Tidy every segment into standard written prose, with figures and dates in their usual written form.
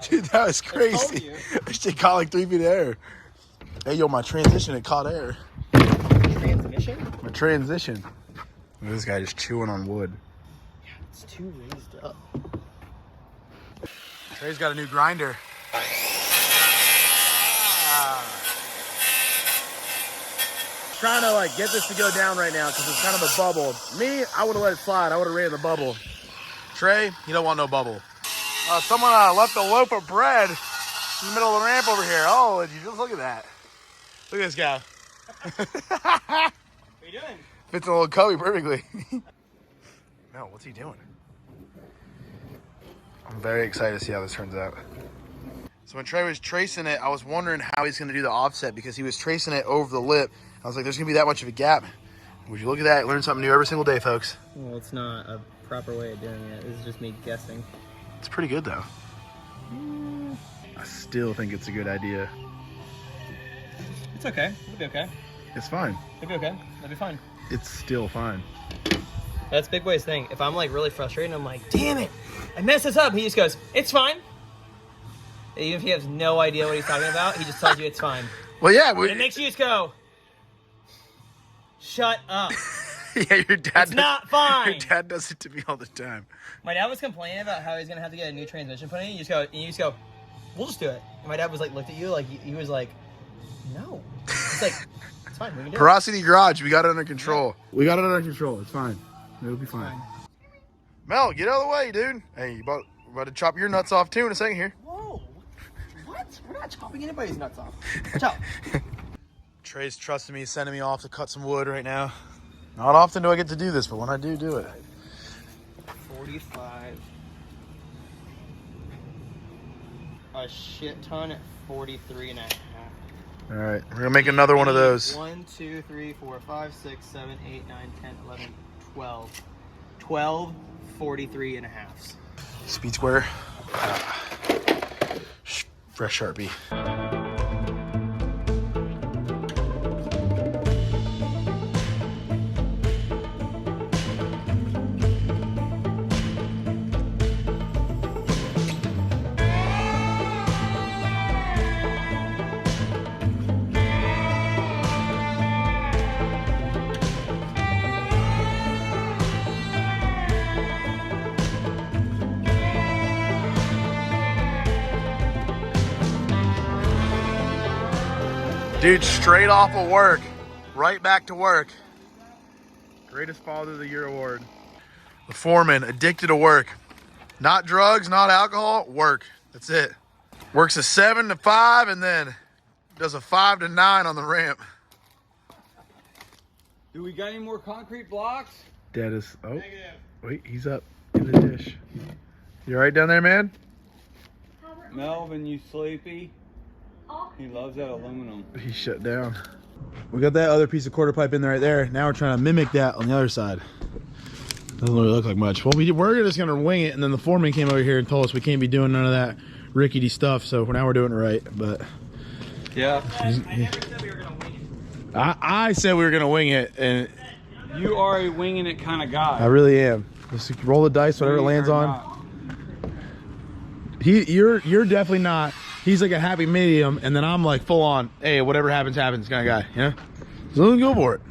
Dude, that was crazy. That shit caught like 3 feet of air. Hey, yo, my transition, it caught air. Transmission? My transition. Look at this guy just chewing on wood. Yeah, it's too raised up. Trey's got a new grinder. Trying to like get this to go down right now because it's kind of a bubble. Me, I would have let it slide. I would have ran the bubble. Trey, you don't want no bubble. Someone left a loaf of bread in the middle of the ramp over here. Oh, did you just look at that? Look at this guy. What are you doing? Fits a little Kobe perfectly. No, what's he doing? I'm very excited to see how this turns out. So when Trey was tracing it, I was wondering how he's going to do the offset because he was tracing it over the lip. I was like, there's going to be that much of a gap. Would you look at that? Learn something new every single day, folks. Well, it's not a proper way of doing it. This is just me guessing. It's pretty good, though. I still think it's a good idea. It's okay. It'll be okay. It's fine. It'll be okay. It'll be fine. It's still fine. That's Big Boy's thing. If I'm like really frustrated, I'm like, damn it, I messed this up. He just goes, it's fine. Even if he has no idea what he's talking about, he just tells you it's fine. Well, yeah. And it makes you just go, shut up. Yeah, your dad. It's not fine. Your dad does it to me all the time. My dad was complaining about how he's gonna have to get a new transmission put in. You just go, we'll just do it. And my dad was like, looked at you like he was like, no. It's like, it's fine. We can do Porosity Garage, we got it under control. Yeah. We got it under control. It's fine. It'll be fine. Mel, get out of the way, dude. Hey, you about to chop your nuts off too in a second here. Whoa. What? We're not chopping anybody's nuts off. Watch out. Trey's trusting me, sending me off to cut some wood right now. Not often do I get to do this, but when I do it. 45. A shit ton at 43 and a half. All right, we're gonna make another one of those. 1, 2, 3, 4, 5, 6, 7, 8, 9, 10, 11, 12. 12, 43 and a halves. Speed square. Fresh Sharpie. Dude, straight off of work, right back to work. Greatest Father of the Year award. The foreman, addicted to work. Not drugs, not alcohol, work. That's it. Works a 7 to 5 and then does a 5 to 9 on the ramp. Do we got any more concrete blocks? Dad is, oh, Negative. wait, he's up in the dish. You all right down there, man? Melvin, you sleepy? He loves that aluminum. He shut down. We got that other piece of quarter pipe in there right there. Now we're trying to mimic that on the other side. Doesn't really look like much. Well, we're just going to wing it, and then the foreman came over here and told us we can't be doing none of that rickety stuff, so now we're doing it right. But Yeah. I never said we were going to wing it. I said we were going to wing it, and You are a winging it kind of guy. I really am. Just roll the dice, whatever it lands on. You're definitely not. He's like a happy medium, and then I'm like full on, hey, whatever happens, happens kind of guy, you know? So let's go for it.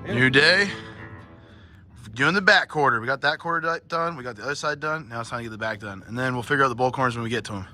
New day. Doing the back quarter. We got that quarter done. We got the other side done. Now it's time to get the back done. And then we'll figure out the bolt corners when we get to them.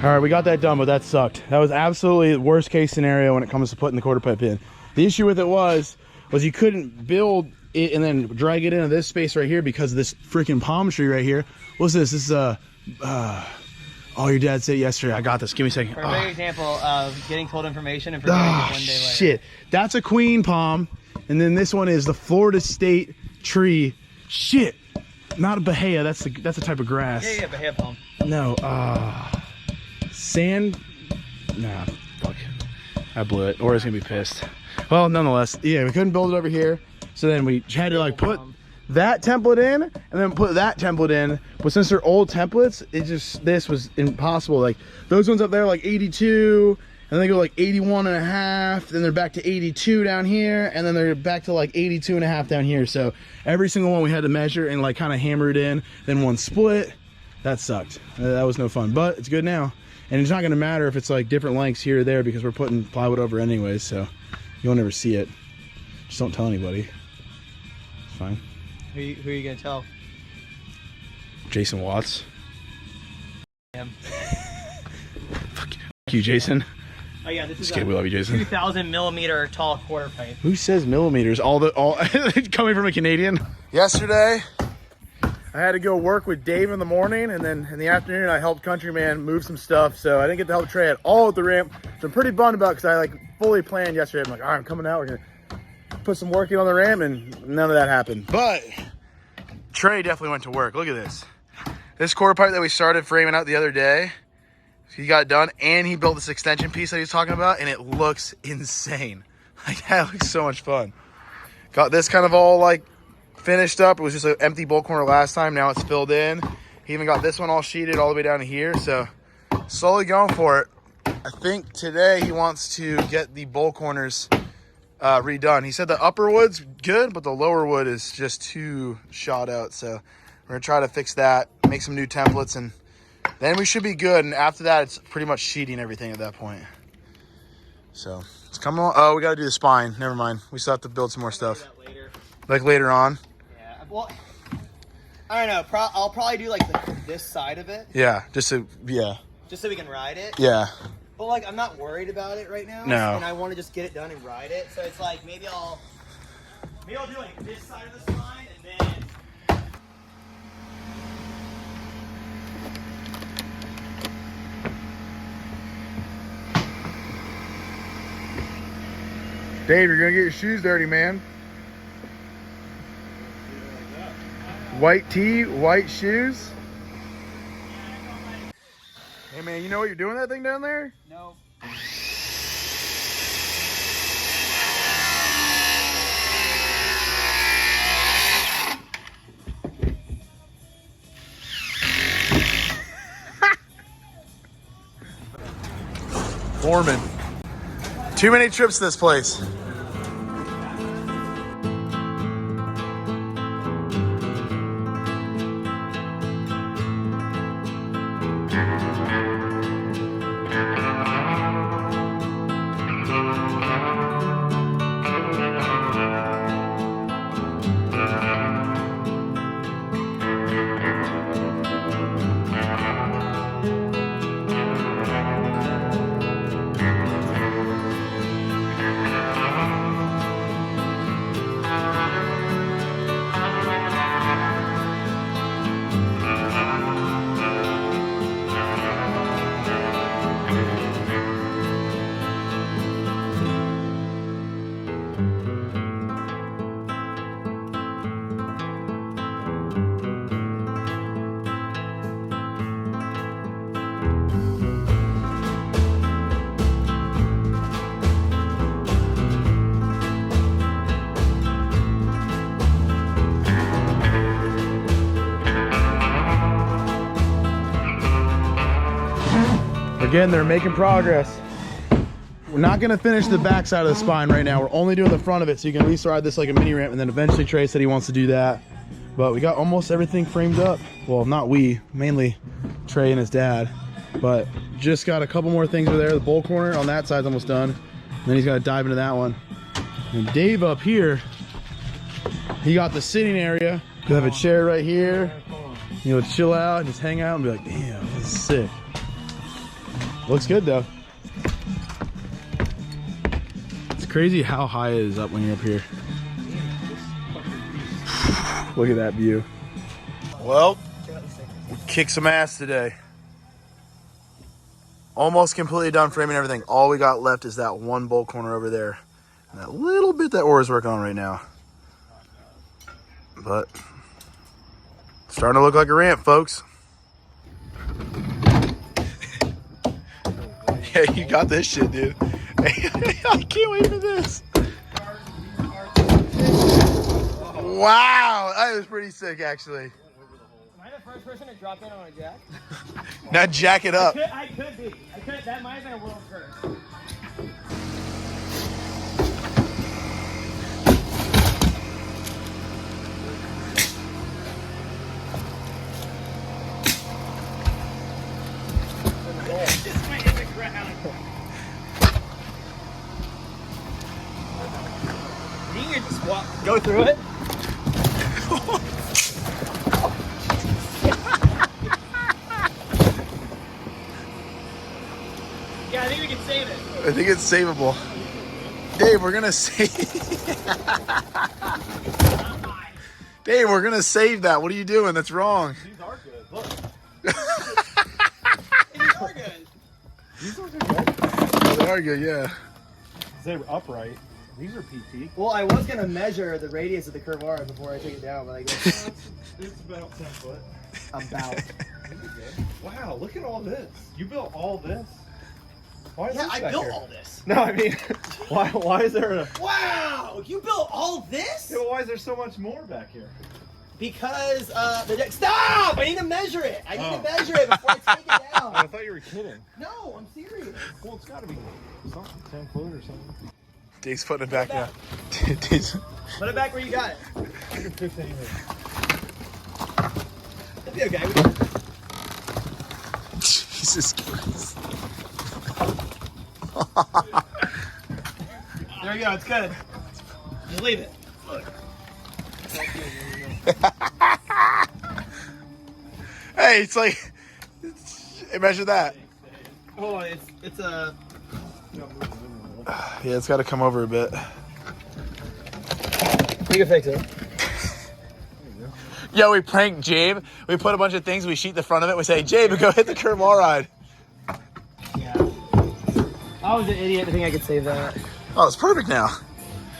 All right, we got that done, but that sucked. That was absolutely the worst case scenario when it comes to putting the quarter pipe in. The issue with it was you couldn't build it and then drag it into this space right here because of this freaking palm tree right here. What's this? This is oh, your dad said yesterday. I got this. Give me a second. Perfect example of getting told information and forgetting it one day later. Shit. That's a queen palm. And then this one is the Florida State tree. Shit. Not a bahia. That's a type of grass. Yeah, bahia palm. No. Sand. Nah. Fuck. I blew it. Or it's gonna be pissed. Well, nonetheless, yeah, we couldn't build it over here. So then we had to like put that template in and then put that template in. But since they're old templates, this was impossible. Like those ones up there, like 82, and then they go like 81 and a half, then they're back to 82 down here, and then they're back to like 82 and a half down here. So every single one we had to measure and like kind of hammer it in. Then one split. That sucked. That was no fun, but it's good now. And it's not gonna matter if it's like different lengths here or there because we're putting plywood over anyways, so you'll never see it. Just don't tell anybody. It's fine. Who are you gonna tell? Jason Watts. Him. Fuck you, Jason. Oh yeah, this is We love you, Jason. 2,000 millimeter tall quarter pipe. Who says millimeters? All coming from a Canadian. Yesterday, I had to go work with Dave in the morning, and then in the afternoon, I helped Countryman move some stuff. So I didn't get to help Trey at all at the ramp. So I'm pretty bummed about because I like fully planned yesterday. I'm like, all right, I'm coming out. We're gonna put some work in on the ramp, and none of that happened. But Trey definitely went to work. Look at this. This quarter pipe that we started framing out the other day, he got it done, and he built this extension piece that he was talking about, and it looks insane. Like, that looks so much fun. Got this kind of all, like, finished up. It was just an empty bolt corner last time. Now it's filled in. He even got this one all sheeted all the way down to here, so slowly going for it. I think today he wants to get the bolt corners redone. He said the upper wood's good, but the lower wood is just too shot out, so we're gonna try to fix that, make some new templates, and then we should be good. And after that, it's pretty much sheeting everything at that point. So it's coming along. Oh, we got to do the spine. Never mind. We still have to build some more stuff. Like later on. Yeah. Well, I don't know. I'll probably do like this side of it. Yeah. Just so we can ride it. Yeah. But like, I'm not worried about it right now. No. And I want to just get it done and ride it. So it's like maybe I'll do like this side of the spine and then. Dave, you're gonna get your shoes dirty, man. White tee, white shoes. Hey man, you know what you're doing that thing down there? No. Foreman. Too many trips to this place. Again, they're making progress. We're not gonna finish the back side of the spine right now. We're only doing the front of it, so you can at least ride this like a mini ramp, and then eventually Trey said he wants to do that. But we got almost everything framed up. Well, not we, mainly Trey and his dad. But just got a couple more things over there. The bowl corner on that side's almost done. And then he's gonna dive into that one. And Dave up here, he got the sitting area. You have a chair right here. You know, chill out and just hang out and be like, damn, this is sick. Looks good though. It's crazy how high it is up when you're up here. Look at that view. Well, we kicked some ass today. Almost completely done framing everything. All we got left is that one bolt corner over there. And that little bit that Orr's working on right now. But starting to look like a ramp, folks. Yeah, you got this shit, dude. I can't wait for this. Wow, that was pretty sick, actually. Am I the first person to drop in on a jack? Now jack it up. I could be. That might have been a world first. This might hit the ground. You can just go through it. Yeah, I think we can save it. I think it's savable. Dave, we're gonna save. Dave, we're gonna save that. What are you doing? That's wrong. These are good. Look. These are good. These are good. Oh, they are good, yeah. They're upright. These are PT. Well, I was gonna measure the radius of the curve bar before I take it down, but I guess It's about 10 foot. about. Wow, look at all this. You built all this? Why is Yeah, this I back built here? all this. No, I mean, why is there a... Wow, you built all this? Yeah, why is there so much more back here? Because the deck. Stop! I need to measure it. I need Oh. to measure it before I take it down. I thought you were kidding. No, I'm serious. Well, it's got to be something, 10 foot or something. Dave's putting it back now. Put it back where you got it. 115 here. It'll be okay. Jesus Christ. There we go. It's good. Just leave it. Hey, it's like, imagine that. Oh, it's a. Yeah, it's got to come over a bit. You can fix it. Yo, we pranked Jabe. We put a bunch of things. We sheet the front of it. We say, Jabe, go hit the curb wall ride. Yeah. I was an idiot to think I could save that. Oh, it's perfect now.